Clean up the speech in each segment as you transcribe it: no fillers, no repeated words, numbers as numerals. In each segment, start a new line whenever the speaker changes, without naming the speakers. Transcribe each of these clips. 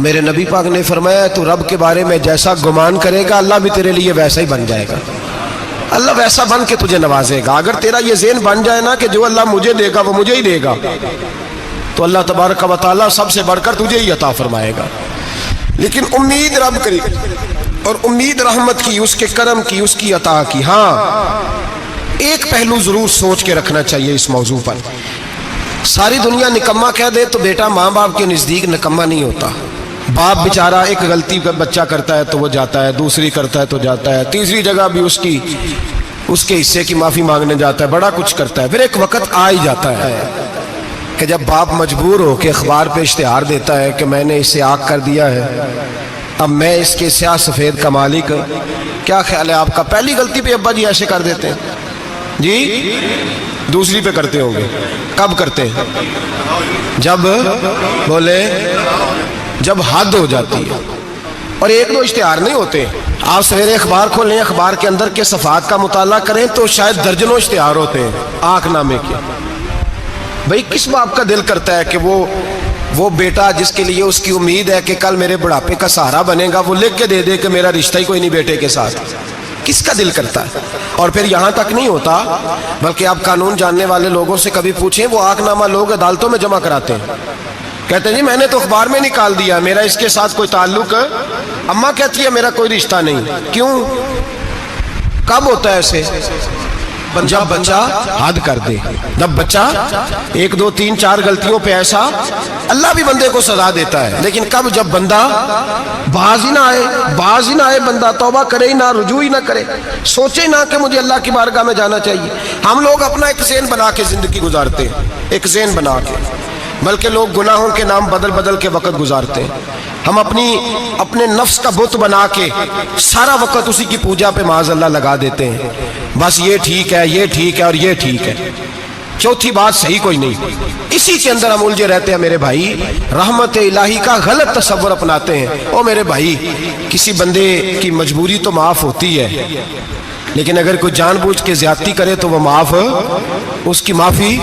میرے نبی پاک نے فرمایا تو رب کے بارے میں جیسا گمان کرے گا اللہ بھی تیرے لیے ویسا ہی بن جائے گا. اللہ ویسا بن کے تجھے نوازے گا. اگر تیرا یہ ذہن بن جائے نا کہ جو اللہ مجھے دے گا وہ مجھے ہی دے گا تو اللہ تبارک و تعالیٰ سب سے بڑھ کر تجھے ہی عطا فرمائے گا. لیکن امید رب کری اور امید رحمت کی، اس کے کرم کی، اس کی عطا کی. ہاں ایک پہلو ضرور سوچ کے رکھنا چاہیے اس موضوع پر. ساری دنیا نکما کہہ دے تو بیٹا ماں باپ کے نزدیک نکما نہیں ہوتا. باپ بیچارہ ایک غلطی کا بچہ کرتا ہے تو وہ جاتا ہے، دوسری کرتا ہے تو جاتا ہے، تیسری جگہ بھی اس کے حصے کی معافی مانگنے جاتا ہے، بڑا کچھ کرتا ہے. پھر ایک وقت آ ہی جاتا ہے کہ جب باپ مجبور ہو کے اخبار پہ اشتہار دیتا ہے کہ میں نے اسے آگ کر دیا ہے، اب میں اس کے سیاہ سفید کا مالک. کیا خیال ہے آپ کا؟ پہلی غلطی پہ ابا جی ایسے کر دیتے ہیں جی، دوسری پہ کرتے ہوں گے. کب کرتے ہیں؟ جب بولے جب حد ہو جاتی ہے. اور ایک دو اشتہار نہیں ہوتے. آپ سویرے اخبار کھولیں، اخبار کے اندر کے صفحات کا مطالعہ کریں تو شاید درجنوں اشتہار ہوتے ہیں آنکھ نامے کے. بھئی کس باپ کا دل کرتا ہے کہ وہ بیٹا جس کے لیے اس کی امید ہے کہ کل میرے بڑھاپے کا سہارا بنے گا وہ لکھ کے دے دے کہ میرا رشتہ ہی کوئی نہیں بیٹے کے ساتھ؟ کس کا دل کرتا ہے؟ اور پھر یہاں تک نہیں ہوتا بلکہ آپ قانون جاننے والے لوگوں سے کبھی پوچھیں، وہ آنکھ نامہ لوگ عدالتوں میں جمع کراتے ہیں. کہتے ہیں جی میں نے تو اخبار میں نکال دیا، میرا اس کے ساتھ کوئی تعلق. اماں کہتی ہے میرا کوئی رشتہ نہیں. کیوں؟ کب ہوتا ہے ایسے؟ جب بچہ حد کر دے. جب بچہ ایک دو تین چار غلطیوں پہ ایسا، اللہ بھی بندے کو سزا دیتا ہے. لیکن کب؟ جب بندہ باز ہی نہ آئے بندہ توبہ کرے ہی نہ، رجوع ہی نہ کرے، سوچے نہ کہ مجھے اللہ کی بارگاہ میں جانا چاہیے. ہم لوگ اپنا ایک ذہن بنا کے زندگی گزارتے ہیں، ایک ذہن بنا کے، بلکہ لوگ گناہوں کے نام بدل کے وقت گزارتے ہیں. ہم اپنے نفس کا بت بنا کے سارا وقت اسی کی پوجا پہ معاذ اللہ لگا دیتے ہیں. بس یہ ٹھیک ہے، یہ ٹھیک ہے اور یہ ٹھیک ہے، چوتھی بات صحیح کوئی نہیں. اسی کے اندر ہم الجھے رہتے ہیں میرے بھائی. رحمت الہی کا غلط تصور اپناتے ہیں. او میرے بھائی، کسی بندے کی مجبوری تو معاف ہوتی ہے، لیکن اگر کوئی جان بوجھ کے زیادتی کرے تو وہ معاف، اس کی معافی.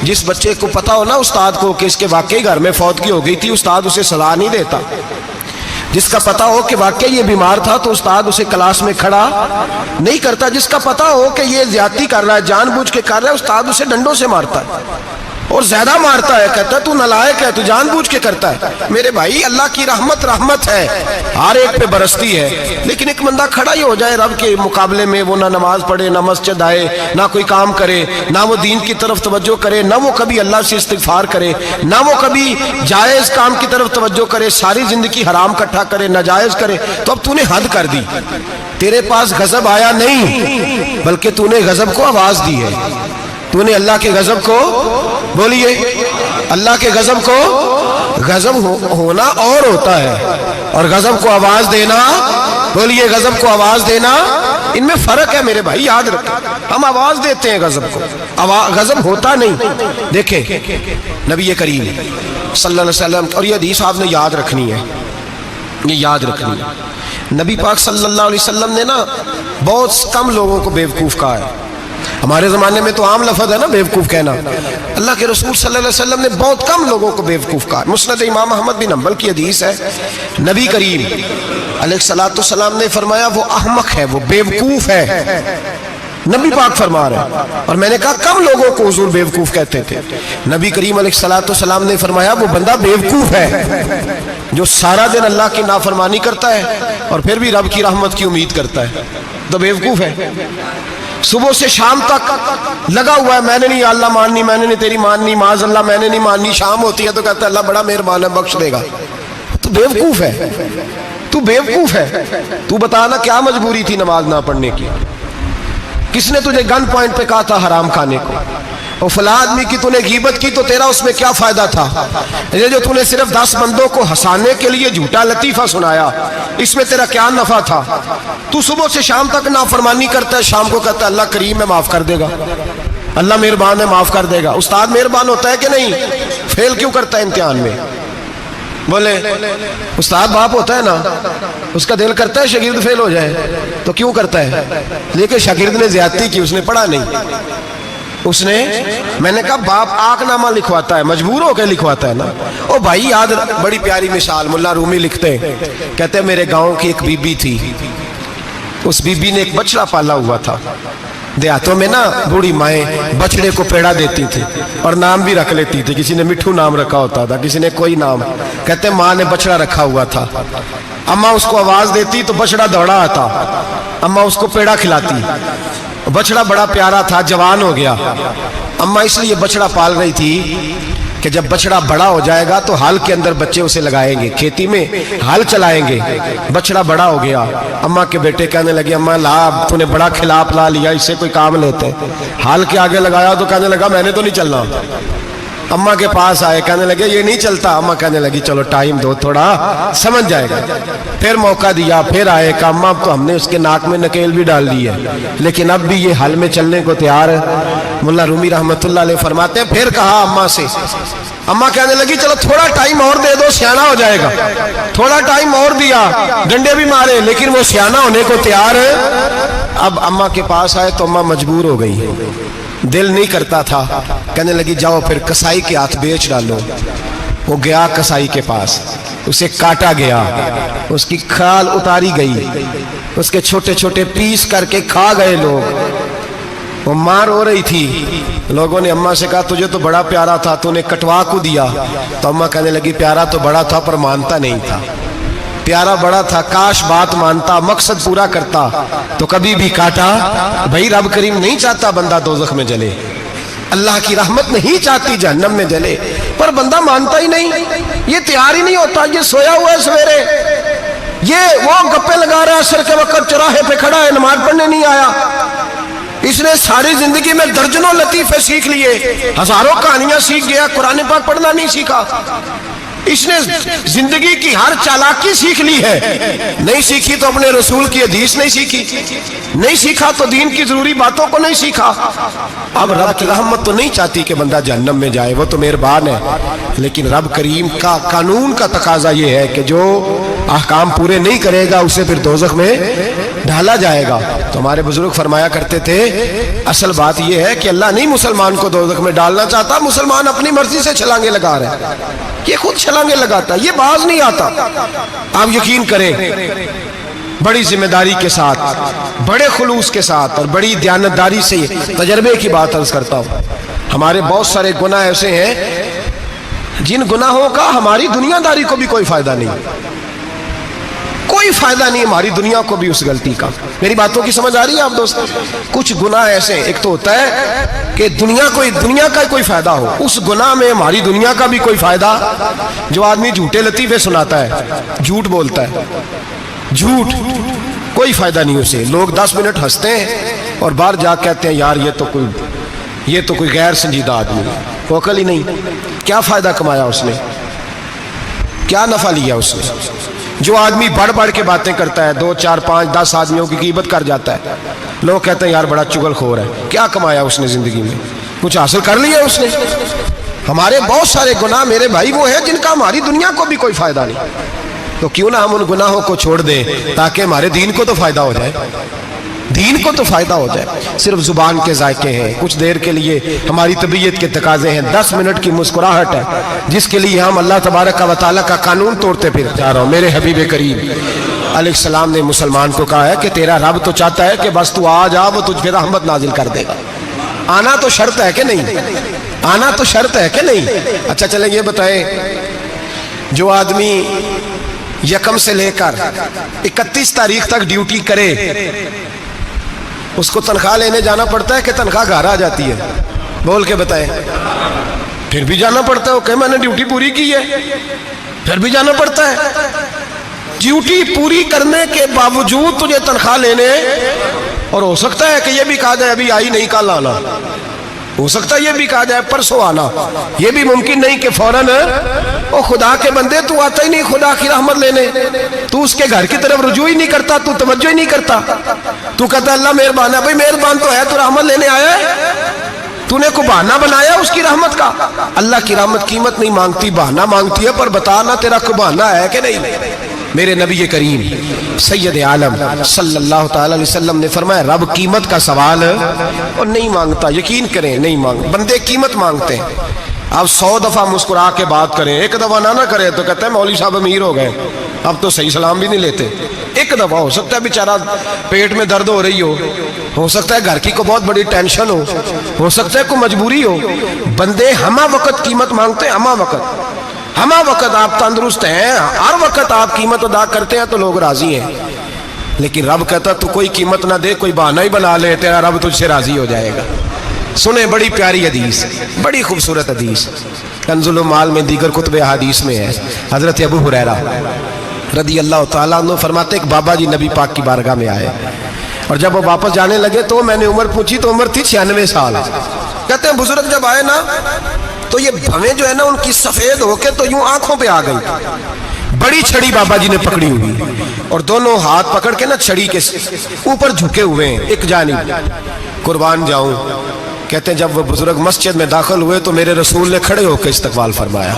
جس بچے کو پتا ہو نا استاد کو کہ اس کے واقعی گھر میں فوتگی ہو گئی تھی، استاد اسے سزا نہیں دیتا. جس کا پتا ہو کہ واقعی یہ بیمار تھا تو استاد اسے کلاس میں کھڑا نہیں کرتا. جس کا پتا ہو کہ یہ زیادتی کر رہا ہے، جان بوجھ کے کر رہا ہے، استاد اسے ڈنڈوں سے مارتا ہے اور زیادہ مارتا ہے. کہتا ہے تو نالائق ہے، تو جان بوجھ کے کرتا ہے. میرے بھائی اللہ کی رحمت ہے، ہر ایک پہ برستی ہے. لیکن ایک بندہ کھڑا ہی ہو جائے رب کے مقابلے میں، وہ نہ نماز پڑھے، نہ مسجد آئے، نہ کوئی کام کرے، نہ وہ دین کی طرف توجہ کرے، نہ وہ کبھی اللہ سے استغفار کرے، نہ وہ کبھی جائز کام کی طرف توجہ کرے، ساری زندگی حرام اکٹھا کرے، ناجائز کرے. تو اب تو نے حد کر دی. تیرے پاس غضب آیا نہیں بلکہ تو نے غضب کو آواز دی ہے. تو نے اللہ کے غضب کو، بولیے اللہ کے غضب کو، غضب ہونا اور ہوتا ہے اور غضب کو آواز دینا، بولیے غضب کو آواز دینا، ان میں فرق ہے میرے بھائی، یاد رکھیں. ہم آواز دیتے ہیں غضب کو، غضب ہوتا نہیں. دیکھیں نبی کریم صلی اللہ علیہ وسلم، اور یہ حدیث آپ نے یاد رکھنی ہے، یہ یاد رکھنی ہے. نبی پاک صلی اللہ علیہ وسلم نے نا بہت کم لوگوں کو بیوقوف کہا ہے. ہمارے زمانے میں تو عام لفظ ہے نا بیوقوف کہنا. اللہ کے رسول صلی اللہ علیہ وسلم نے بہت کم لوگوں کو بیوقوف کہا. مسند امام احمد بن حنبل کی حدیث ہے، نبی کریم علیہ الصلوۃ والسلام نے فرمایا وہ احمق ہے، وہ بیوقوف ہے. نبی پاک فرما رہے ہیں. اور میں نے کہا کم لوگوں کو حضور بیوقوف کہتے تھے. نبی کریم علیہ الصلوۃ والسلام نے فرمایا وہ بندہ بیوقوف ہے جو سارا دن اللہ کی نافرمانی کرتا ہے اور پھر بھی رب کی رحمت کی امید کرتا ہے. تو بیوقوف ہے. صبح سے شام تک لگا ہوا ہے، میں نے نہیں اللہ ماننی، میں نے نہیں تیری ماننی، معاذ اللہ میں نے نہیں ماننی. شام ہوتی ہے تو کہتا ہے اللہ بڑا مہربان ہے، بخش دے گا. تو بیوقوف ہے، تو بیوقوف ہے. تو بتانا کیا مجبوری تھی نماز نہ پڑھنے کی؟ کس نے تجھے گن پوائنٹ پہ کہا تھا حرام کھانے کو؟ اور فلاں آدمی کی تو نے غیبت کی تو تیرا اس میں کیا فائدہ تھا؟ یہ جو تو نے صرف 10 بندوں کو ہنسانے کے لیے جھوٹا لطیفہ سنایا، اس میں تیرا کیا نفع تھا؟ تو صبح سے شام تک نافرمانی کرتا ہے، شام کو کہتا ہے اللہ کریم ہے معاف کر دے گا، اللہ مہربان ہے معاف کر دے گا. استاد مہربان ہوتا ہے کہ نہیں؟ فیل کیوں کرتا ہے امتحان میں؟ بولے استاد باپ ہوتا ہے نا، اس کا دل کرتا ہے شاگرد فیل ہو جائے، تو کیوں کرتا ہے؟ لیکن شاگرد نے زیادتی کی، اس نے پڑھا نہیں. اس نے میں نے کہا باپ آق نامہ لکھواتا ہے مجبور ہو کے لکھواتا ہے نا. او بھائی یاد بڑی پیاری مثال ملا رومی لکھتے ہیں, کہتے ہیں میرے گاؤں کی ایک بی بی تھی, اس بی بی نے ایک بچڑا پالا ہوا تھا. دیہاتوں میں نا بوڑھی مائیں بچڑے کو پیڑا دیتی تھی اور نام بھی رکھ لیتی تھی, کسی نے مٹھو نام رکھا ہوتا تھا, کسی نے کوئی نام. کہتے ہیں ماں نے بچڑا رکھا ہوا تھا, اماں اس کو آواز دیتی تو بچڑا دوڑا آتا, اماں اس کو پیڑا کھلاتی. بچڑا بڑا پیارا تھا, جوان ہو گیا. اماں اس لیے بچڑا پال رہی تھی کہ جب بچڑا بڑا ہو جائے گا تو ہل کے اندر بچے اسے لگائیں گے, کھیتی میں ہل چلائیں گے. بچڑا بڑا ہو گیا, اماں کے بیٹے کہنے لگے اماں لا تو نے بڑا کھلا پلا لیا, اس سے کوئی کام لیتے. ہل کے آگے لگایا تو کہنے لگا میں نے تو نہیں چلنا. اماں کے پاس آئے, کہنے لگے یہ نہیں چلتا. اماں کہنے لگی چلو ٹائم دو تھوڑا سمجھ جائے گا. پھر موقع دیا, پھر آئے کہ اماں اب تو ہم نے اس کے ناک میں نکیل بھی ڈال دی ہے لیکن اب بھی یہ حل میں چلنے کو تیار ہے. ملا رومی رحمت اللہ علیہ فرماتے ہیں پھر کہا اماں سے, اماں کہنے لگی چلو تھوڑا ٹائم اور دے دو سیانا ہو جائے گا. تھوڑا ٹائم اور دیا, ڈنڈے بھی مارے لیکن وہ سیانا ہونے کو تیار ہے. اب اماں کے پاس آئے تو اماں مجبور ہو گئی, دل نہیں کرتا تھا. کہنے لگی جاؤ پھر کسائی کے ہاتھ بیچ ڈالو. وہ گیا کسائی کے پاس, اسے کاٹا گیا, اس کی کھال اتاری گئی, اس کے چھوٹے چھوٹے پیس کر کے کھا گئے لوگ. وہ ماں رو رہی تھی. لوگوں نے اماں سے کہا تجھے تو بڑا پیارا تھا, تو نے کٹوا کو دیا. تو اماں کہنے لگی پیارا تو بڑا تھا پر مانتا نہیں تھا. پیارا بڑا تھا, کاش بات مانتا, مقصد پورا کرتا تو کبھی بھی کاٹا. بھائی رب کریم نہیں چاہتا بندہ دوزخ میں جلے, اللہ کی رحمت نہیں چاہتی جہنم میں جلے, پر بندہ مانتا ہی نہیں, یہ تیار ہی نہیں ہوتا. یہ سویا ہوا ہے سویرے, یہ وہ گپے لگا رہا ہے عصر کے وقت چوراہے پہ کھڑا ہے, نماز پڑھنے نہیں آیا. اس نے ساری زندگی میں درجنوں لطیفے سیکھ لیے, ہزاروں کہانیاں سیکھ گیا, قرآن پاک پڑھنا نہیں سیکھا. اس نے زندگی کی ہر چالاکی سیکھ لی ہے, نہیں سیکھی تو اپنے رسول کی حدیث نہیں سیکھی, نہیں سیکھا تو دین کی ضروری باتوں کو نہیں سیکھا. اب رب کی رحمت تو نہیں چاہتی کہ بندہ جہنم میں جائے, وہ تو مہربان ہے, لیکن رب کریم کا قانون کا تقاضا یہ ہے کہ جو احکام پورے نہیں کرے گا اسے پھر دوزخ میں ڈالا جائے گا. تو ہمارے بزرگ فرمایا کرتے تھے اصل بات یہ ہے کہ اللہ نہیں مسلمان کو دوزخ میں ڈالنا چاہتا, مسلمان اپنی مرضی سے چھلانگے لگا رہے ہیں, یہ خود چھلانگے لگاتا ہے, یہ باز نہیں آتا. آپ یقین کریں بڑی ذمہ داری کے ساتھ, بڑے خلوص کے ساتھ اور بڑی دیانتداری سے تجربے کی بات عرض کرتا ہوں, ہمارے بہت سارے گناہ ایسے ہیں جن گناہوں کا ہماری دنیا داری کو بھی کوئی فائدہ نہیں, کوئی فائدہ نہیں ہماری دنیا کو بھی اس غلطی کا. میری باتوں کی سمجھ آ رہی ہے آپ دوست؟ کچھ گناہ ایسے, ایک تو ہوتا ہے کہ دنیا کا کوئی فائدہ ہو, اس گناہ میں ہماری دنیا کا بھی کوئی فائدہ. جو آدمی جھوٹے لطیفے سناتا ہے, جھوٹ بولتا ہے, جھوٹ کوئی فائدہ نہیں اسے, لوگ 10 منٹ ہنستے ہیں اور باہر جا کہتے ہیں یار یہ تو کوئی غیر سنجیدہ آدمی, وہ عقل ہی نہیں. کیا فائدہ کمایا اس نے, کیا نفع لیا اس نے؟ جو آدمی بڑھ بڑھ کے باتیں کرتا ہے, 2 4 5 10 آدمیوں کی غیبت کر جاتا ہے, لوگ کہتے ہیں یار بڑا چغل خور ہے. کیا کمایا اس نے زندگی میں, کچھ حاصل کر لیا اس نے؟ ہمارے بہت سارے گناہ میرے بھائی وہ ہیں جن کا ہماری دنیا کو بھی کوئی فائدہ نہیں. تو کیوں نہ ہم ان گناہوں کو چھوڑ دیں تاکہ ہمارے دین کو تو فائدہ ہو جائے, دین کو تو فائدہ ہو جائے. صرف زبان کے ذائقے ہیں, کچھ دیر کے لیے ہماری طبیعت کے تقاضے ہیں, 10 منٹ کی مسکراہٹ ہے جس کے لیے ہم اللہ تبارک و تعالیٰ کا قانون توڑتے پھر جا رہا ہوں. میرے حبیب کریم علیہ السلام نے مسلمان کو کہا ہے کہ تیرا رب تو چاہتا ہے کہ بس تو آ جا, وہ تجھ پہ رحمت نازل کر دے گا. آنا تو شرط ہے کہ نہیں, آنا تو شرط ہے کہ نہیں. اچھا چلیں یہ بتائیں, جو آدمی 1 سے لے کر 31 تاریخ تک ڈیوٹی کرے اس کو تنخواہ لینے جانا پڑتا ہے کہ تنخواہ گھر آ جاتی ہے؟ بول کے بتائیں. پھر بھی جانا پڑتا ہے, وہ کہ میں نے ڈیوٹی پوری کی ہے, پھر بھی جانا پڑتا ہے. ڈیوٹی پوری کرنے کے باوجود تجھے تنخواہ لینے, اور ہو سکتا ہے کہ یہ بھی کہا جائے ابھی آئی نہیں کل آنا, ہو سکتا ہے یہ بھی کہا جائے پرسوں آنا, یہ بھی ممکن نہیں کہ فوراً او خدا کے بندے تو آتا ہی نہیں خدا کی رحمت لینے, تو اس کے گھر کی طرف رجوع ہی نہیں کرتا, تو توجہ ہی نہیں کرتا, تو کہتا اللہ مہربان ہے. بھائی مہربان تو ہے, تو رحمت لینے آیا ہے, تو نے کو بہانہ بنایا اس کی رحمت کا. اللہ کی رحمت قیمت نہیں مانگتی, بہانہ مانگتی ہے, پر بتا نا تیرا کو بہانہ ہے کہ نہیں. میرے نبی کریم سید عالم صلی اللہ تعالی علیہ وسلم نے فرمایا رب قیمت کا سوال اور نہیں مانگتا، یقین کریں نہیں مانگ، بندے قیمت مانگتے ہیں۔ آپ 100 دفعہ مسکرا کے بات کریں، ایک دفعہ نہ کریں تو کہتے ہیں مولوی صاحب امیر ہو گئے، اب تو صحیح سلام بھی نہیں لیتے۔ ایک دفعہ ہو سکتا ہے بیچارہ پیٹ میں درد ہو رہی ہو سکتا ہے گھر کی کو بہت بڑی ٹینشن ہو سکتا ہے کوئی مجبوری ہو، بندے ہمہ وقت قیمت مانگتے ہیں، ہمہ وقت آپ تندرست ہیں، ہر وقت آپ قیمت ادا کرتے ہیں تو لوگ راضی ہیں۔ لیکن رب کہتا تو کوئی قیمت نہ دے، کوئی بہانہ ہی بنا لے، تیرا رب تجھ سے راضی ہو جائے گا۔ سنیں بڑی پیاری حدیث، بڑی خوبصورت حدیث، کنز المال میں دیگر کتب حدیث میں ہے۔ حضرت ابو ہریرہ رضی اللہ تعالیٰ عنہ فرماتے ایک بابا جی نبی پاک کی بارگاہ میں آئے، اور جب وہ واپس جانے لگے تو میں نے عمر پوچھی تو عمر تھی 96 سال۔ کہتے ہیں بزرگ جب آئے نا تو یہ بھویں جو ہے نا ان کی سفید ہو کے تو یوں آنکھوں پہ آ گئی، بڑی چھڑی بابا جی نے پکڑی ہوئی اور دونوں ہاتھ پکڑ کے نا چھڑی کے اوپر جھکے ہوئے ہیں ایک جانب، قربان جاؤں۔ کہتے ہیں جب وہ بزرگ مسجد میں داخل ہوئے تو میرے رسول نے کھڑے ہو کے استقبال فرمایا،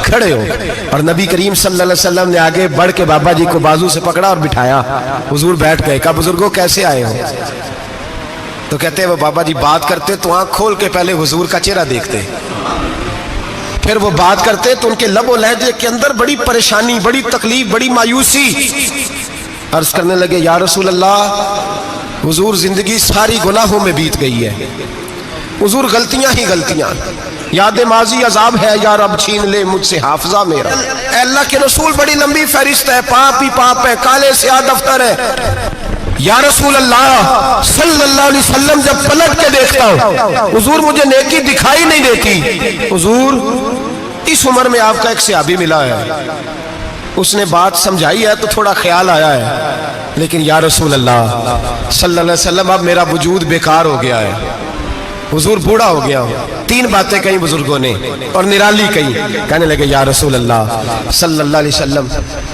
کھڑے ہو، اور نبی کریم صلی اللہ علیہ وسلم نے آگے بڑھ کے بابا جی کو بازو سے پکڑا اور بٹھایا، حضور بیٹھ گئے۔ کہا بزرگوں کیسے آئے ہو؟ تو کہتے ہیں وہ بابا جی بات کرتے تو آنکھ کھول کے پہلے حضور کا چہرہ دیکھتے، پھر وہ بات کرتے تو ان کے لب و لہجے کے اندر بڑی پریشانی، بڑی تکلیف، بڑی مایوسی۔ عرض کرنے لگے یا رسول اللہ، حضور زندگی ساری گناہوں میں بیت گئی ہے، حضور غلطیاں ہی غلطیاں، یاد ماضی عذاب ہے، یا رب چھین لے مجھ سے حافظہ میرا۔ اے اللہ کے رسول بڑی لمبی فہرست ہے، پاپ ہی پاپ ہے، کالے سیاہ دفتر ہے۔ یا رسول اللہ صلی اللہ علیہ وسلم جب پلٹ کے دیکھتا ہوں حضور مجھے نیکی دکھائی نہیں دیتی۔ حضور اس عمر میں آپ کا ایک صحابی ملا ہے، اس نے بات سمجھائی ہے تو تھوڑا خیال آیا ہے، لیکن یا رسول اللہ صلی اللہ علیہ وسلم اب میرا وجود بیکار ہو گیا ہے، حضور بوڑھا ہو گیا ہوں۔ 3 باتیں کہیں بزرگوں نے اور نرالی کہیں، کہنے لگے یا رسول اللہ صلی اللہ علیہ وسلم،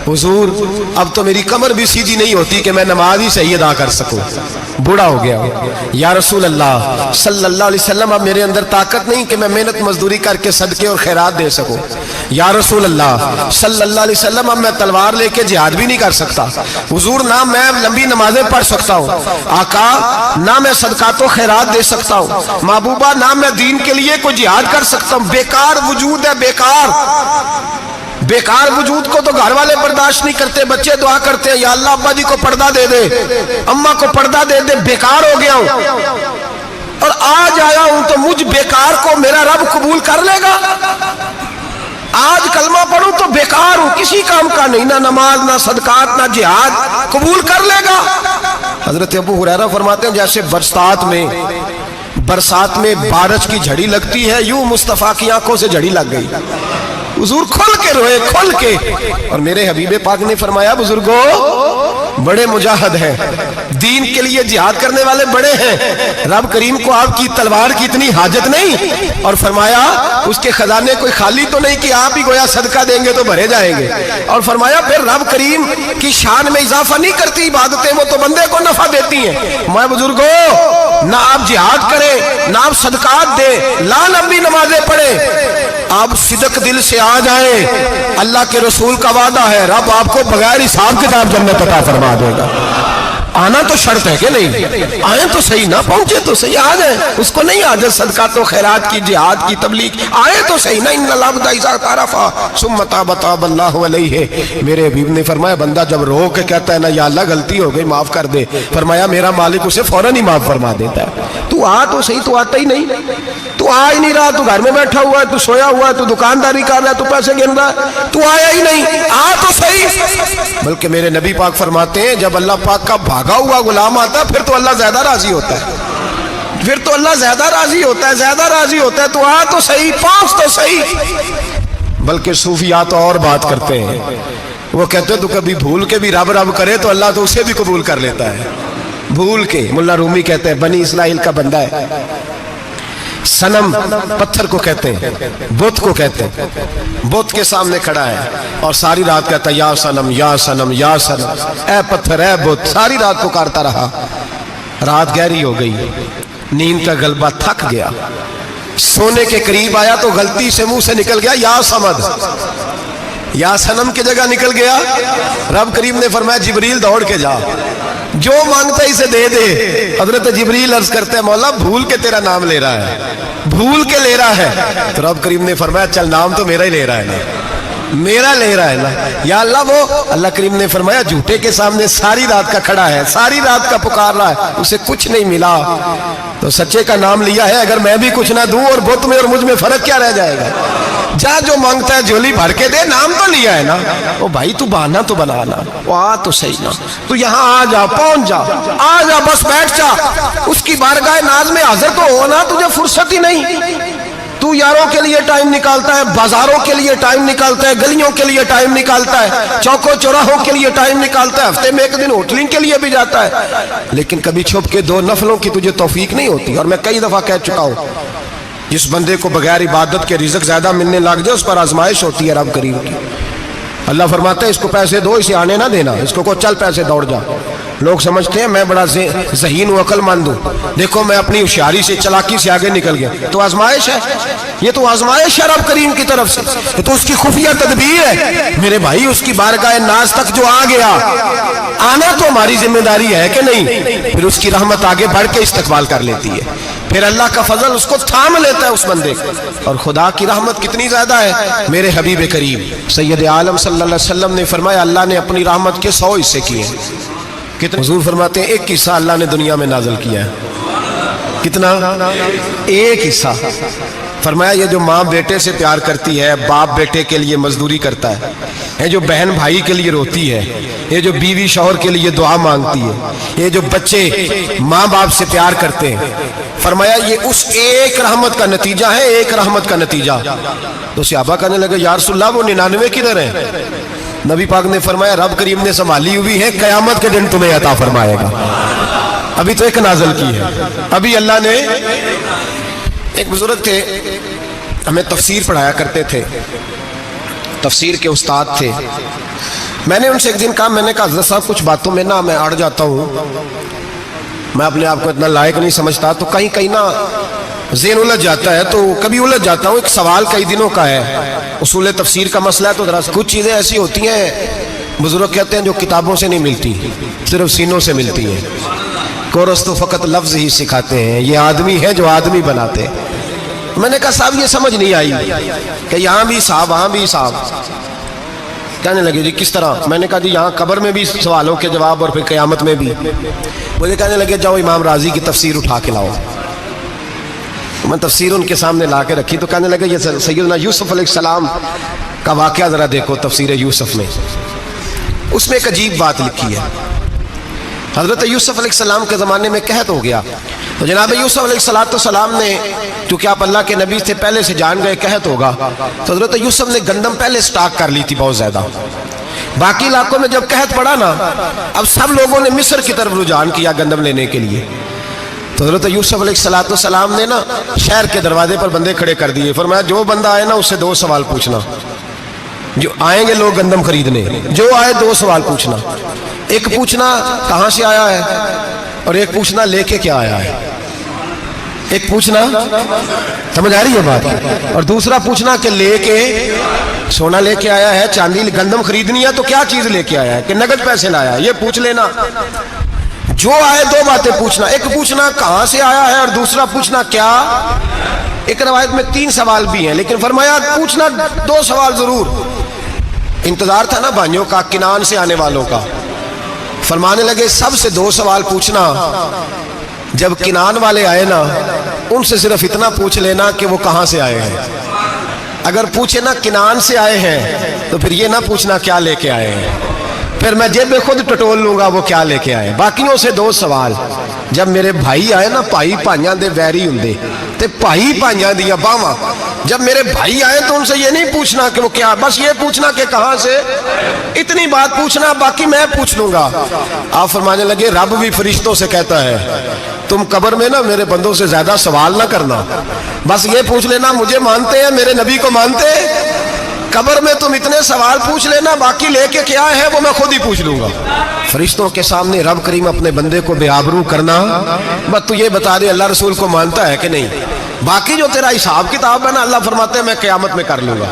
حضور اب تو میری کمر بھی سیدھی نہیں ہوتی کہ میں نماز ہی صحیح ادا کر سکوں، بوڑھا ہو گیا ہوں۔ یا رسول اللہ صلی اللہ علیہ وسلم اب میرے اندر طاقت نہیں کہ میں محنت مزدوری کر کے صدقے اور خیرات دے سکوں۔ یا رسول اللہ صلی اللہ علیہ وسلم اب میں تلوار لے کے جہاد بھی نہیں کر سکتا، حضور نہ میں لمبی نمازیں پڑھ سکتا ہوں، آقا نہ میں صدقات و خیرات دے سکتا ہوں، محبوبہ نہ میں دین کے لیے کوئی جہاد کر سکتا ہوں، بیکار وجود ہے، بیکار وجود کو تو گھر والے برداشت نہیں کرتے، بچے دعا کرتے ہیں یا اللہ ابا جی کو پردہ دے دے، اماں کو پردہ دے دے، بیکار ہو گیا ہوں اور آج آیا ہوں تو مجھ بیکار کو میرا رب قبول کر لے گا؟ آج کلمہ پڑھوں تو بیکار ہوں، کسی کام کا نہیں، نہ نماز نہ صدقات نہ جہاد، قبول کر لے گا؟ حضرت ابو ہریرہ فرماتے ہیں جیسے برسات میں بارش کی جھڑی لگتی ہے، یوں مصطفیٰ کی آنکھوں سے جھڑی لگ گئی، حضور کھل کے روئے، کھل کے۔ اور میرے حبیب پاک نے فرمایا بزرگوں بڑے مجاہد ہیں، دین کے لیے جہاد کرنے والے بڑے ہیں، رب کریم کو آپ کی تلوار کی اتنی حاجت نہیں، اور فرمایا اس کے خزانے کوئی خالی تو نہیں کہ آپ ہی گویا صدقہ دیں گے تو بھرے جائیں گے، اور فرمایا پھر رب کریم کی شان میں اضافہ نہیں کرتی عبادتیں، وہ تو بندے کو نفع دیتی ہیں۔ میں بزرگوں نہ آپ جہاد کریں نہ آپ صدقات دیں، لا لمبی نمازیں پڑھیں، آپ صدق دل سے آ جائیں، اللہ کے رسول کا وعدہ ہے رب آپ کو بغیر حساب کتاب جنت عطا فرما دے گا۔ آنا تو شرط ہے کہ نہیں؟ آئیں تو صحیح، نہ پہنچے تو صحیح، آ جائیں، اس کو نہیں عادت صدقات و خیرات کی، جہاد کی، تبلیغ، آئے تو صحیح نا۔ ان العبد اذا اعترف ثم تاب تاب اللہ علیہ، میرے حبیب نے فرمایا بندہ جب رو کے کہتا ہے نا یا اللہ غلطی ہو گئی معاف کر دے، فرمایا میرا مالک اسے فوراً ہی معاف فرما دیتا ہے۔ تو آ تو صحیح، تو آتا ہی نہیں، تو آ ہی نہیں رہا، تو گھر میں بیٹھا ہوا ہے، تو سویا ہوا ہے، تو دکانداری کر رہا ہے، تو پیسے گن رہا ہے، تو آیا ہی نہیں، آ تو صحیح۔ بلکہ میرے نبی پاک فرماتے ہیں جب اللہ پاک کا بھاگا ہوا غلام آتا ہے پھر تو اللہ زیادہ راضی ہوتا ہے، پھر تو اللہ زیادہ راضی ہوتا ہے، زیادہ راضی ہوتا ہے، تو آ تو صحیح، پہنچ تو صحیح۔ بلکہ صوفیات اور بات کرتے ہیں، وہ کہتے ہیں تو کبھی بھول کے بھی رب رب کرے تو اللہ تو اسے بھی قبول کر لیتا ہے، بھول کے۔ ملا رومی کہتے ہیں بنی اسرائیل کا بندہ ہے، صنم پتھر کو کہتے ہیں، بت کو کہتے ہیں، بت کے سامنے کھڑا ہے اور ساری رات کہتا ہے یا صنم یا صنم یا صنم، اے پتھر اے بت، ساری رات پکارتا رہا۔ رات گہری ہو گئی، نیند کا غلبہ، تھک گیا، سونے کے قریب آیا تو غلطی سے منہ سے نکل گیا یا صمد، یا سنم کی جگہ نکل گیا. رب کریم نے فرمایا جبریل دوڑ کے جا, جو مانگتا ہے اسے دے دے. حضرت جبریل عرض کرتے ہیں مولا بھول کے تیرا نام لے رہا ہے, بھول کے لے رہا ہے. تو رب کریم نے فرمایا چل نام تو میرا ہی لے رہا ہے نا, میرا لے رہا ہے نا. یا اللہ وہ اللہ کریم نے فرمایا جھوٹے کے سامنے ساری رات کا کھڑا ہے, ساری رات کا پکار رہا ہے, اسے کچھ نہیں ملا تو سچے کا نام لیا ہے. اگر میں بھی کچھ نہ دوں اور بت میں اور مجھ میں فرق کیا رہ جائے گا. جا جو مانگتا ہے جھولی بھر کے دے, نام تو لیا ہے نا. او بھائی تو بہانا تو بنانا, وہ آ تو صحیح نا, تو یہاں آ جا, پہنچ جا, آ جا, بس بیٹھ جا. اس کی بارگاہ ناز میں حاضر تو ہونا, تجھے فرصت ہی نہیں. تو یاروں کے لیے ٹائم نکالتا ہے, بازاروں کے لیے ٹائم نکالتا ہے, گلیوں کے لیے ٹائم نکالتا ہے, چوکوں چوراہوں کے لیے ٹائم نکالتا ہے, ہفتے میں ایک دن ہوٹلنگ کے لیے بھی جاتا ہے, لیکن کبھی چھپ کے 2 نفلوں کی تجھے توفیق نہیں ہوتی. اور میں کئی دفعہ کہہ چکا ہوں, جس بندے کو بغیر عبادت کے رزق زیادہ ملنے لگ جائے اس پر آزمائش ہوتی ہے رب کریم کی. اللہ فرماتا ہے اس کو پیسے دو, اسے آنے نہ دینا, اس کو چل پیسے دوڑ جا. لوگ سمجھتے ہیں میں بڑا ذہین و عقل مند ہوں, دیکھو میں اپنی ہوشیاری سے چلاکی سے آگے نکل گیا. تو آزمائش ہے, یہ تو آزمائش ہے رب کریم کی طرف سے, یہ تو اس کی خفیہ تدبیر ہے. میرے بھائی اس کی بارگاہ ناز تک جو آ گیا, آنا تو ہماری ذمہ داری ہے کہ نہیں, پھر اس کی رحمت آگے بڑھ کے استقبال کر لیتی ہے, پھر اللہ کا فضل اس کو تھام لیتا ہے اس بندے کو. اور خدا کی رحمت کتنی زیادہ ہے. میرے حبیب کریم سید عالم صلی اللہ علیہ وسلم نے فرمایا اللہ نے اپنی رحمت کے 100 حصے کیے. کتنے؟ حضور فرماتے ہیں 1 حصہ اللہ نے دنیا میں نازل کیا ہے. کتنا؟ 1 حصہ. فرمایا یہ جو ماں بیٹے سے پیار کرتی ہے, باپ بیٹے کے لیے مزدوری کرتا ہے, یہ جو بہن بھائی کے لیے روتی ہے, یہ جو بیوی شوہر کے لیے دعا مانگتی ہے, یہ جو بچے ماں باپ سے پیار کرتے ہیں, فرمایا یہ اس 1 رحمت کا نتیجہ ہے, 1 رحمت کا نتیجہ. تو صحابہ کہنے لگے یا رسول اللہ وہ 99 کدھر ہیں؟ نبی پاک نے فرمایا رب کریم نے سنبھالی ہوئی ہے, قیامت کے دن تمہیں عطا فرمائے گا. ابھی تو 1 نازل کی ہے, ابھی اللہ نے. ایک بزرگ تھے ہمیں تفسیر پڑھایا کرتے تھے, تفسیر کے استاد تھے. میں نے ان سے ایک دن کہا, میں نے کہا حضرت صاحب کچھ باتوں میں نا میں اڑ جاتا ہوں, میں اپنے آپ کو اتنا لائق نہیں سمجھتا, تو کہیں کہیں نا ذہن الجھ جاتا ہے, تو کبھی الجھ جاتا ہوں. ایک سوال کئی دنوں کا ہے, اصول تفسیر کا مسئلہ ہے, تو ذرا کچھ چیزیں ایسی ہوتی ہیں بزرگ کہتے ہیں جو کتابوں سے نہیں ملتی, صرف سینوں سے ملتی ہیں. کورس تو فقط لفظ ہی سکھاتے ہیں, یہ آدمی ہے جو آدمی بناتے. میں نے کہا صاحب یہ سمجھ نہیں آئی کہ یہاں بھی صاحب وہاں بھی صاحب. کہنے لگے جی کس طرح؟ میں نے کہا جی یہاں قبر میں بھی سوالوں کے جواب اور پھر قیامت میں بھی. مجھے کہنے لگے جاؤ امام راضی کی تفسیر اٹھا کے لاؤ. میں تفسیر ان کے سامنے لا کے رکھی, تو کہنے لگے یہ سیدنا یوسف علیہ السلام کا واقعہ ذرا دیکھو تفسیر یوسف میں, اس میں ایک عجیب بات لکھی ہے. حضرت یوسف علیہ السلام کے زمانے میں قحط ہو گیا, تو جناب یوسف علیہ السلام نے, کیونکہ آپ اللہ کے نبی سے پہلے سے جان گئے قحط ہوگا, تو حضرت یوسف نے گندم پہلے سٹاک کر لی تھی بہت زیادہ. باقی علاقوں میں جب قحط پڑا نا, اب سب لوگوں نے مصر کی طرف رجحان کیا گندم لینے کے لیے. تو حضرت یوسف علیہ السلام نے نا شہر کے دروازے پر بندے کھڑے کر دیے. فرمایا جو بندہ آئے نا اس سے 2 سوال پوچھنا. جو آئیں گے لوگ گندم خریدنے, جو آئے 2 سوال پوچھنا. ایک پوچھنا کہاں سے آیا ہے, اور ایک پوچھنا لے کے کیا آیا ہے. ایک پوچھنا, سمجھ آ رہی ہے بات, اور دوسرا پوچھنا کہ لے کے سونا لے کے آیا ہے, چاندی گندم خریدنی ہے تو کیا چیز لے کے آیا ہے, کہ نقد پیسے لایا ہے, یہ پوچھ لینا. جو آئے 2 باتیں پوچھنا, ایک پوچھنا کہاں سے آیا ہے اور دوسرا پوچھنا کیا. ایک روایت میں 3 سوال بھی ہیں, لیکن فرمایا پوچھنا 2 سوال ضرور. انتظار تھا نا بھائیوں کا کنان سے آنے والوں کا. فرمانے لگے سب سے 2 سوال پوچھنا, جب کنان والے آئے نا ان سے صرف اتنا پوچھ لینا کہ وہ کہاں سے آئے ہیں. اگر پوچھے نا کنان سے آئے ہیں تو پھر یہ نہ پوچھنا کیا لے کے آئے ہیں, پھر میں جیب میں خود ٹٹول لوں گا وہ کیا لے کے آئے. باقیوں سے 2 سوال. جب میرے بھائی آئے نا, بھائی بھائیاں دے ویری ہوندے تے بھائی بھائیاں دیا باواں, جب میرے بھائی آئے تو ان سے یہ نہیں پوچھنا کہ وہ کیا, بس یہ پوچھنا کہ کہاں سے, اتنی بات پوچھنا, باقی میں پوچھ لوں گا. آپ فرمانے لگے رب بھی فرشتوں سے کہتا ہے تم قبر میں نا میرے بندوں سے زیادہ سوال نہ کرنا, بس یہ پوچھ لینا مجھے مانتے ہیں, میرے نبی کو مانتے. قبر میں تم اتنے سوال پوچھ لینا, باقی لے کے کیا ہے وہ میں خود ہی پوچھ لوں گا. فرشتوں کے سامنے رب کریم اپنے بندے کو بے آبرو کرنا, بس تو یہ بتا دے اللہ رسول کو مانتا ہے کہ نہیں. باقی جو تیرا حساب کتاب ہے نا, اللہ فرماتے ہیں میں قیامت میں کر لوں گا.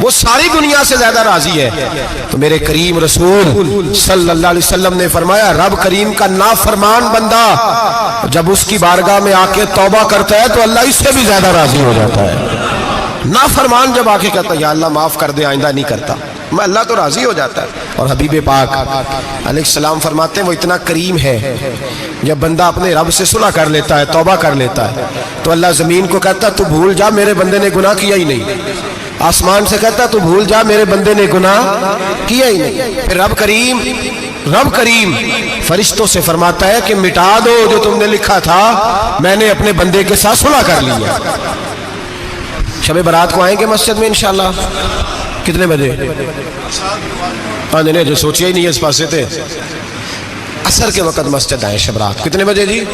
وہ ساری دنیا سے زیادہ راضی ہے. تو میرے کریم رسول صلی اللہ علیہ وسلم نے فرمایا رب کریم کا نافرمان بندہ جب اس کی بارگاہ میں آ کے توبہ کرتا ہے تو اللہ اس سے بھی زیادہ راضی ہو جاتا ہے. نافرمان جب آ کے کہتا ہے یا اللہ معاف کر دے آئندہ نہیں کرتا, میں اللہ تو راضی ہو جاتا ہے. اور حبیب پاک علیہ السلام فرماتے ہیں وہ اتنا کریم ہے, جب بندہ اپنے رب سے صلح کر لیتا ہے, توبہ کر لیتا ہے, تو اللہ زمین کو کہتا ہے تو بھول جا میرے بندے نے گناہ کیا ہی نہیں. آسمان سے کہتا ہے تو بھول جا میرے بندے نے گناہ کیا ہی نہیں. پھر رب کریم فرشتوں سے فرماتا ہے کہ مٹا دو جو تم نے لکھا تھا, میں نے اپنے بندے کے ساتھ صلح کر لیا. شب برات کو آئیں گے مسجد میں انشاءاللہ کتنے بجے؟ نہیں جو سوچیا ہی نہیں ہے اس پاسے تھے. عصر کے وقت مسجد آئیں شب رات. کتنے بجے جی؟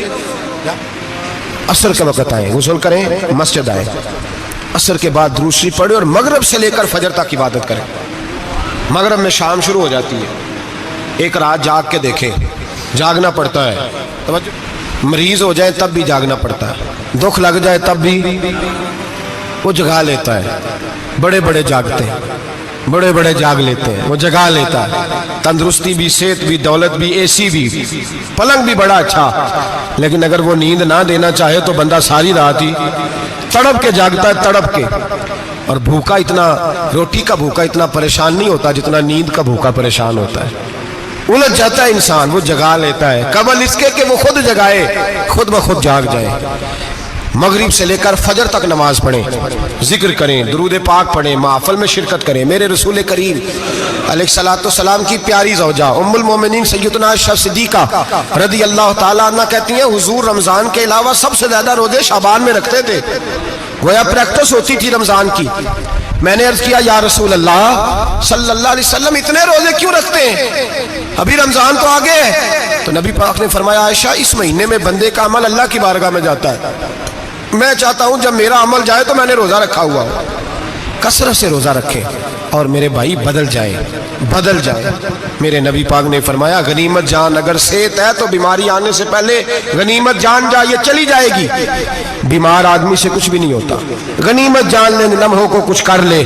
عصر کے وقت آئیں, غسل کریں, مسجد آئیں, عصر کے بعد درود شریف پڑھیں اور مغرب سے لے کر فجر تک عبادت کریں. مغرب میں شام شروع ہو جاتی ہے. ایک رات جاگ کے دیکھیں, جاگنا پڑتا ہے. مریض ہو جائے تب بھی جاگنا پڑتا ہے, دکھ لگ جائے تب بھی وہ جگا لیتا ہے. بڑے بڑے جاگتے ہیں, بڑے بڑے جاگ لیتے ہیں, وہ جگا لیتا ہے. تندرستی بھی, صحت بھی, دولت بھی, اے سی بھی, پلنگ بھی بڑا اچھا, لیکن اگر وہ نیند نہ دینا چاہے تو بندہ ساری رات ہی تڑپ کے جاگتا ہے, تڑپ کے. اور بھوکا اتنا, روٹی کا بھوکا اتنا پریشان نہیں ہوتا جتنا نیند کا بھوکا پریشان ہوتا ہے. الجھ جاتا ہے انسان, وہ جگا لیتا ہے قبل اس کے کہ وہ خود جگائے, خود بخود جاگ جائے. مغرب سے لے کر فجر تک نماز پڑھیں, ذکر کریں, درود پاک پڑھیں, محفل میں شرکت کریں. میرے رسول کریم علیہ الصلوۃ والسلام کی پیاری زوجہ ام المومنین سیدنا عائشہ صدیقہ رضی اللہ تعالیٰ عنہ کہتی ہیں حضور رمضان کے علاوہ سب سے زیادہ روزے شعبان میں رکھتے تھے, گویا پریکٹس ہوتی تھی رمضان کی. میں نے عرض کیا یا رسول اللہ صلی اللہ علیہ وسلم اتنے روزے کیوں رکھتے ہیں, ابھی رمضان تو آگے ہے. تو نبی پاک نے فرمایا عائشہ اس مہینے میں بندے کا عمل اللہ کی بارگاہ میں جاتا ہے, میں چاہتا ہوں جب میرا عمل جائے تو میں نے روزہ رکھا ہوا ہو. کثرت سے روزہ رکھیں اور میرے بھائی بدل جائیں. میرے نبی پاک نے فرمایا غنیمت جان اگر صحت ہے تو بیماری آنے سے پہلے غنیمت جان جا, یہ چلی جائے گی. بیمار آدمی سے کچھ بھی نہیں ہوتا, غنیمت جان لے, لمحوں کو کچھ کر لے.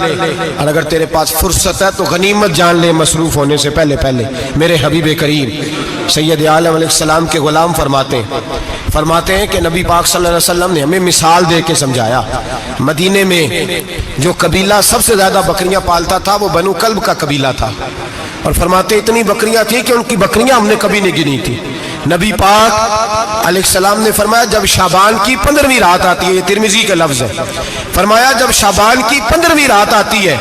اور اگر تیرے پاس فرصت ہے تو غنیمت جان لے مصروف ہونے سے پہلے. میرے حبیب کریم سید عالم علیہ السلام کے غلام فرماتے ہیں کہ نبی پاک صلی اللہ علیہ وسلم نے ہمیں مثال دے کے سمجھایا. مدینے میں جو قبیلہ سب سے زیادہ بکریاں پالتا تھا وہ بنو کلب کا قبیلہ تھا, اور فرماتے اتنی بکریاں تھیں کہ ان کی بکریاں ہم نے کبھی نہیں گنی تھی. نبی پاک علیہ السلام نے فرمایا جب شعبان کی 15ویں رات آتی ہے, یہ ترمذی کا لفظ ہے, فرمایا جب شعبان کی 15ویں رات آتی ہے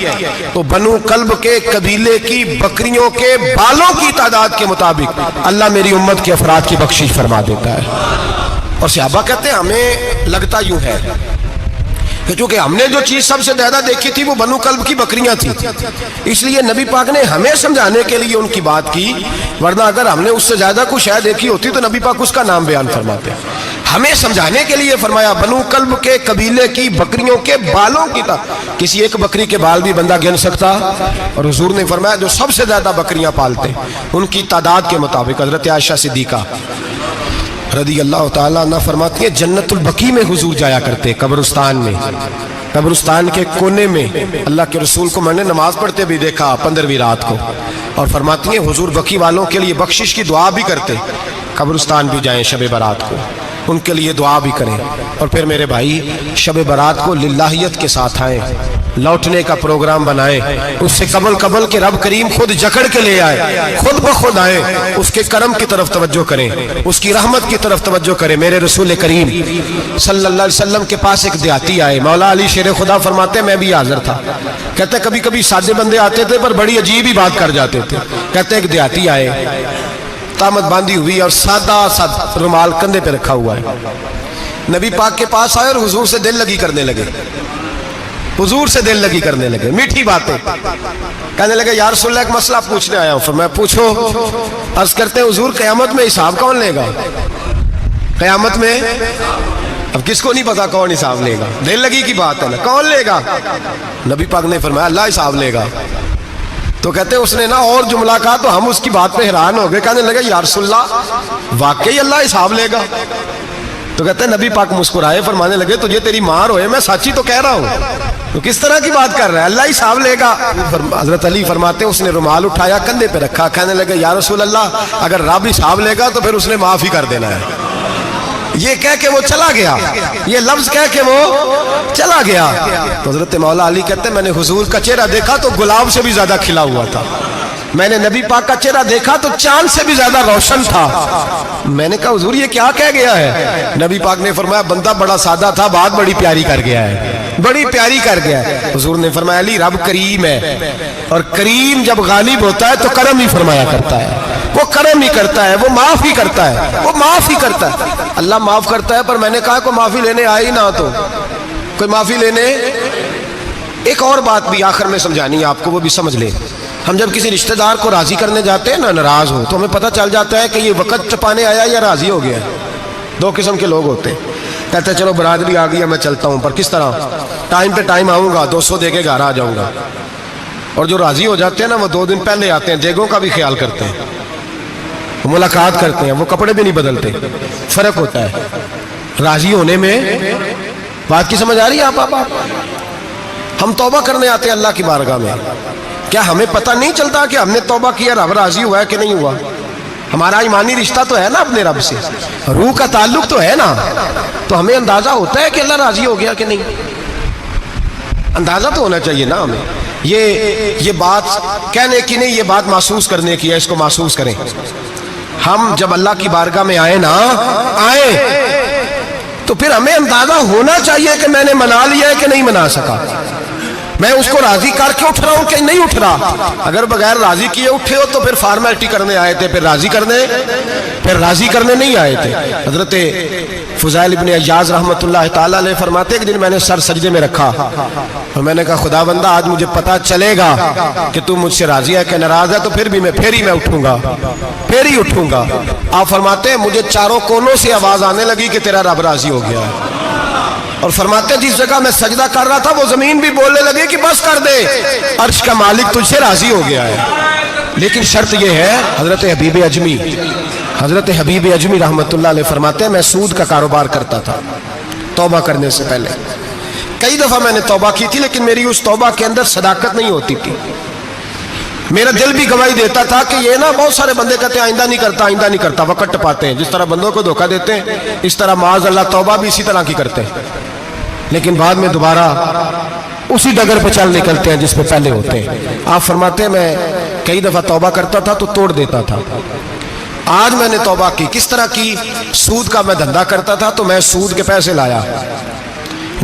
تو بنو کلب کے قبیلے کی بکریوں کے بالوں کی تعداد کے مطابق اللہ میری امت کے افراد کی بخشش فرما دیتا ہے. اور صحابہ کہتے ہیں ہمیں لگتا یوں ہے کہ چونکہ ہم نے جو چیز سب سے زیادہ دیکھی تھی وہ بنو کلب کی بکریاں تھیں, اس لیے نبی پاک نے ہمیں سمجھانے کے لیے ان کی بات کی, ورنہ اگر ہم نے اس سے زیادہ کچھ شے دیکھی ہوتی تو نبی پاک اس کا نام بیان فرماتے. ہمیں سمجھانے کے لیے فرمایا بنو کلب کے قبیلے کی بکریوں کے بالوں کی کسی ایک بکری کے بال بھی بندہ گن سکتا, اور حضور نے فرمایا جو سب سے زیادہ بکریاں پالتے ان کی تعداد کے مطابق حضرت عائشہ صدیقہ رضی اللہ تعالیٰ عنہ فرماتی ہیں جنت البقیع میں حضور جایا کرتے, قبرستان میں, قبرستان کے کونے میں. اللہ کے رسول کو میں نے نماز پڑھتے بھی دیکھا 15ویں رات کو, اور فرماتی ہیں حضور بقیع والوں کے لیے بخشش کی دعا بھی کرتے. قبرستان بھی جائیں شب برات کو, ان کے لیے دعا بھی کریں. اور پھر میرے بھائی شب برات کو للہیت کے ساتھ آئیں, لوٹنے کا پروگرام بنائیں, اس سے قبل کے رب کریم خود جکڑ کے لے آئے, خود بخود آئے, اس کے کرم کی طرف توجہ کریں, اس کی رحمت کی طرف توجہ کریں. میرے رسول کریم صلی اللہ علیہ وسلم کے پاس ایک دیہاتی آئے, مولا علی شیر خدا فرماتے ہیں میں بھی حاضر تھا. کہتے کبھی کبھی سادے بندے آتے تھے پر بڑی عجیب ہی بات کر جاتے تھے. کہتے ایک دیہاتی آئے, تامت باندھی ہوئی اور سادہ رومال کندھے پہ رکھا ہوا ہے. نبی پاک کے پاس آئے اور حضور سے دل لگی کرنے لگے, حضور سے دل لگی کرنے لگے, میٹھی باتیں کہنے لگے یا رسول اللہ ایک مسئلہ پوچھنے آیا ہوں. فرمایا پوچھو. عرض کرتے ہیں حضور قیامت میں حساب کون لے گا؟ قیامت میں اب کس کو نہیں پتا کون حساب لے گا, دل لگی کی بات ہے نا, کون لے گا؟ نبی پاک نے فرمایا اللہ حساب لے گا. تو کہتے ہیں اس نے نا اور جملہ کہا تو ہم اس کی بات پہ حیران ہو گئے, کہنے لگے یا رسول اللہ واقعی اللہ حساب لے گا؟ تو کہتے ہیں نبی پاک مسکرائے, فرمانے لگے تجھے تیری مار ہوئے, میں سچی تو کہہ رہا ہوں. تو کس طرح کی بات کر رہا ہے؟ اللہ ہی حساب لے گا۔ حضرت علی فرماتے ہیں اس نے رومال اٹھایا کندھے پہ رکھا، کہنے لگے یا رسول اللہ اگر رب حساب لے گا تو پھر اس نے معاف ہی کر دینا ہے۔ یہ کہہ کے وہ چلا گیا، یہ لفظ کہہ کے وہ چلا گیا۔ تو حضرت مولا علی کہتے ہیں میں نے حضور کا چہرہ دیکھا تو گلاب سے بھی زیادہ کھلا ہوا تھا، میں نے نبی پاک کا چہرہ دیکھا تو چاند سے بھی زیادہ روشن تھا۔ میں نے کہا حضور یہ کیا کہہ گیا ہے؟ نبی پاک نے فرمایا بندہ بڑا سادہ تھا، بات بڑی پیاری کر گیا ہے، بڑی پیاری کر گیا ہے۔ حضور نے فرمایا علی رب کریم ہے، اور کریم جب غالب ہوتا ہے تو کرم ہی فرمایا کرتا ہے، وہ کرم ہی کرتا ہے، وہ معاف ہی کرتا ہے، وہ معاف ہی کرتا ہے۔ اللہ معاف کرتا ہے، پر میں نے کہا کوئی معافی لینے آئے ہی نہ تو کوئی معافی لینے۔ ایک اور بات بھی آخر میں سمجھانی ہے آپ کو، وہ بھی سمجھ لیں۔ ہم جب کسی رشتہ دار کو راضی کرنے جاتے ہیں نا، ناراض ہو تو ہمیں پتہ چل جاتا ہے کہ یہ وقت چپانے آیا یا راضی ہو گیا۔ دو قسم کے لوگ ہوتے ہیں، کہتے ہیں چلو برادری آ گئی ہے میں چلتا ہوں، پر کس طرح؟ ٹائم پہ ٹائم آؤں گا، 200 دے کے گھر آ جاؤں گا۔ اور جو راضی ہو جاتے ہیں نا وہ 2 دن پہلے آتے ہیں، دیگوں کا بھی خیال کرتے ہیں، ملاقات کرتے ہیں، وہ کپڑے بھی نہیں بدلتے۔ فرق ہوتا ہے راضی ہونے میں۔ بات کی سمجھ آ رہی ہے آپ؟ ہم توبہ کرنے آتے ہیں اللہ کی بارگاہ میں، کیا ہمیں پتہ نہیں چلتا کہ ہم نے توبہ کیا رب راضی ہوا ہے کہ نہیں ہوا؟ ہمارا ایمانی رشتہ تو ہے نا اپنے رب سے، روح کا تعلق تو ہے نا، تو ہمیں اندازہ ہوتا ہے کہ اللہ راضی ہو گیا کہ نہیں۔ اندازہ تو ہونا چاہیے نا ہمیں۔ یہ بات کہنے کی نہیں، یہ بات محسوس کرنے کی ہے، اس کو محسوس کریں۔ ہم جب اللہ کی بارگاہ میں آئے تو پھر ہمیں اندازہ ہونا چاہیے کہ میں نے منا لیا ہے کہ نہیں منا سکا، میں اس کو راضی کر کے اٹھ رہا ہوں کہ نہیں اٹھ رہا۔ اگر بغیر راضی کیے اٹھے ہو تو پھر فارمیلٹی کرنے آئے تھے، پھر راضی کرنے نہیں آئے تھے۔ حضرت فضیل ابن عیاض رحمۃ اللہ تعالیٰ علیہ فرماتے کہ دن میں نے سر سجدے میں رکھا اور میں نے کہا خدا بندہ آج مجھے پتا چلے گا کہ تو مجھ سے راضی ہے کہ ناراض ہے، تو پھر ہی میں اٹھوں گا۔ آپ فرماتے ہیں مجھے چاروں کونوں سے آواز آنے لگی کہ تیرا رب راضی ہو گیا ہے، اور فرماتے ہیں جس جگہ میں سجدہ کر رہا تھا وہ زمین بھی بولنے لگے کہ بس کر دے، عرش کا مالک تجھ سے راضی ہو گیا ہے۔ لیکن شرط یہ ہے، حضرت حبیب اجمی رحمت اللہ علیہ فرماتے ہیں میں سود کا کاروبار کرتا تھا توبہ کرنے سے پہلے، کئی دفعہ میں نے توبہ کی تھی، لیکن میری اس توبہ کے اندر صداقت نہیں ہوتی تھی۔ میرا دل بھی گواہی دیتا تھا کہ یہ نا بہت سارے بندے کہتے ہیں آئندہ نہیں کرتا، وقت ٹپاتے ہیں، جس طرح بندوں کو دھوکہ دیتے ہیں اس طرح معاذ اللہ توبہ بھی اسی طرح کی کرتے ہیں، لیکن بعد میں دوبارہ اسی ڈگر پہ چل نکلتے ہیں جس پہ پہلے ہوتے ہیں۔ آپ فرماتے ہیں میں کئی دفعہ توبہ کرتا تھا تو توڑ دیتا تھا۔ آج میں نے توبہ کی، کس طرح کی؟ سود کا میں دھندا کرتا تھا تو میں سود کے پیسے لایا،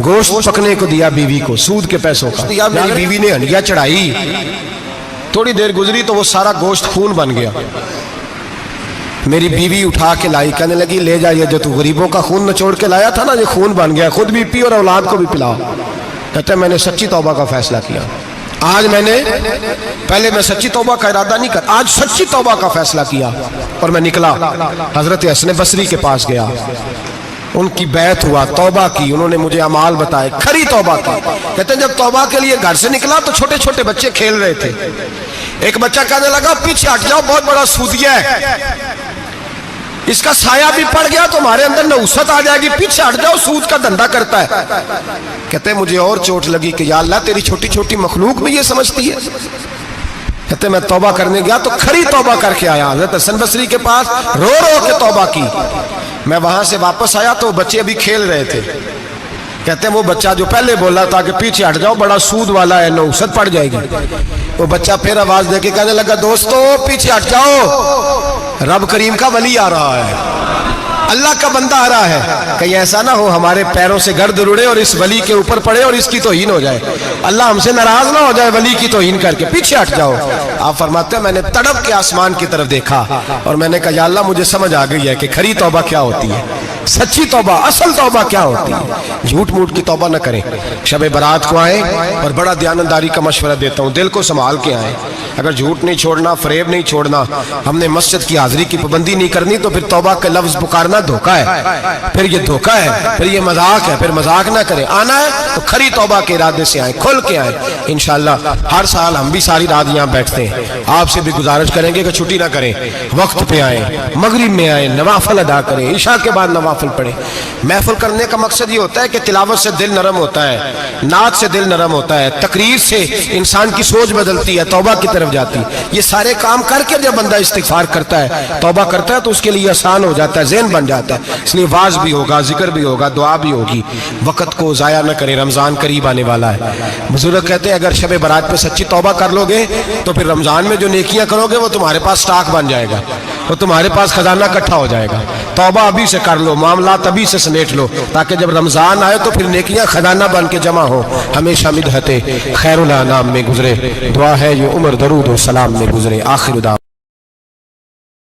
گوشت پکنے کو دیا بیوی کو، سود کے پیسوں کا دیا، میری بیوی نے ہنڈیا چڑھائی، تھوڑی دیر گزری تو وہ سارا گوشت خون بن گیا۔ میری بیوی اٹھا کے لائی، کہنے لگی لے جائیے جو تو غریبوں کا خون نچوڑ کے لایا تھا نا، یہ خون بن گیا، خود بھی پی اور اولاد کو بھی پلاؤ۔ کہتے ہیں میں نے سچی توبہ کا فیصلہ کیا۔ آج پہلے میں سچی توبہ کا ارادہ نہیں کر، آج سچی توبہ کا فیصلہ کیا اور میں نکلا، حضرت حسن بصری کے پاس گیا، ان کی بیعت ہوا، توبہ کی، انہوں نے مجھے اعمال بتائے، کھری توبہ کی۔ کہتے ہیں جب توبہ کے لیے گھر سے نکلا تو چھوٹے چھوٹے بچے کھیل رہے تھے، ایک بچہ کہنے لگا پیچھے ہٹ جاؤ بہت بڑا سودیا ہے، اس کا سایہ بھی پڑ گیا تو ہمارے اندر نحوست آ جائے گی، پیچھے ہٹ جاؤ سود کا دھندا کرتا ہے۔ کہتے ہیں مجھے اور چوٹ لگی کہ یا اللہ تیری چھوٹی چھوٹی مخلوق بھی یہ سمجھتی ہے۔ کہتے ہیں میں توبہ کرنے گیا تو کھری توبہ کر کے آیا، حضرت حسن بصری کے پاس رو کے توبہ کی۔ میں وہاں سے واپس آیا تو بچے ابھی کھیل رہے تھے، کہتے ہیں وہ بچہ جو پہلے بولا تھا کہ پیچھے ہٹ جاؤ بڑا سود والا ہے نحوست پڑ جائے گی، وہ بچہ پھر آواز دے کے کہنے لگا دوستو پیچھے ہٹ جاؤ، رب کریم کا ولی آ رہا ہے، اللہ کا بندہ آ رہا ہے، کہیں ایسا نہ ہو ہمارے پیروں سے گرد اڑے اور اس ولی کے اوپر پڑے اور اس کی توہین ہو جائے، اللہ ہم سے ناراض نہ ہو جائے ولی کی توہین کر کے، پیچھے ہٹ جاؤ۔ آپ فرماتے ہیں میں نے تڑپ کے آسمان کی طرف دیکھا اور میں نے کہا یا اللہ مجھے سمجھ آ گئی ہے کہ کھری توبہ کیا ہوتی ہے، سچی توبہ اصل توبہ کیا ہوتی ہے۔ جھوٹ موٹ کی توبہ نہ کریں، شب برات کو آئیں، اور بڑا دیانتداری کا مشورہ دیتا ہوں دل کو سنبھال کے آئیں، اگر جھوٹ نہیں چھوڑنا، فریب نہیں چھوڑنا، ہم نے مسجد کی حاضری کی پابندی نہیں کرنی تو پھر توبہ کا لفظ پکارنا دھوکہ ہے، پھر یہ دھوکہ ہے، پھر یہ مذاق ہے، پھر مذاق نہ کریں، آنا ہے تو کھری توبہ کے ارادے سے آئیں، کھل کے آئیں۔ انشاءاللہ ہر سال ہم بھی ساری رات یہاں بیٹھتے ہیں، آپ سے بھی گزارش کریں گے کہ چھٹی نہ کریں، وقت پہ آئیں، مغرب میں آئیں، نوافل ادا کریں، عشاء کے بعد نوافل نوافل پڑھے. محفل کرنے کا مقصد یہ ہوتا ہے کہ تلاوت سے دل نرم ہوتا ہے, نعت سے دل نرم ہوتا ہے, تقریر سے انسان کی سوچ بدلتی ہے, توبہ کی طرف جاتی ہے. یہ سارے کام کر کے جب بندہ استغفار کرتا ہے, توبہ کرتا ہے, تو اس کے لیے آسان ہو جاتا ہے, ذہن بن جاتا ہے. اس لیے واعظ بھی ہوگا, ذکر بھی ہوگا, دعا بھی ہوگی. وقت کو ضائع نہ کریں, رمضان قریب آنے والا ہے. بزرگ کہتے ہیں اگر شب برات پہ سچی توبہ کر لو گے تو پھر رمضان میں جو نیکیاں کرو گے وہ تمہارے پاس سٹاک بن جائے گا, وہ تمہارے پاس خزانہ اکٹھا ہو جائے گا. توبہ ابھی سے کر لو, معاملات ابھی سے سمیٹ لو, تاکہ جب رمضان آئے تو پھر نیکیاں خزانہ بن کے جمع ہو. ہمیشہ مدحت خیر الانام میں گزرے. دعا ہے یہ عمر درود و سلام میں گزرے. آخر دعوانا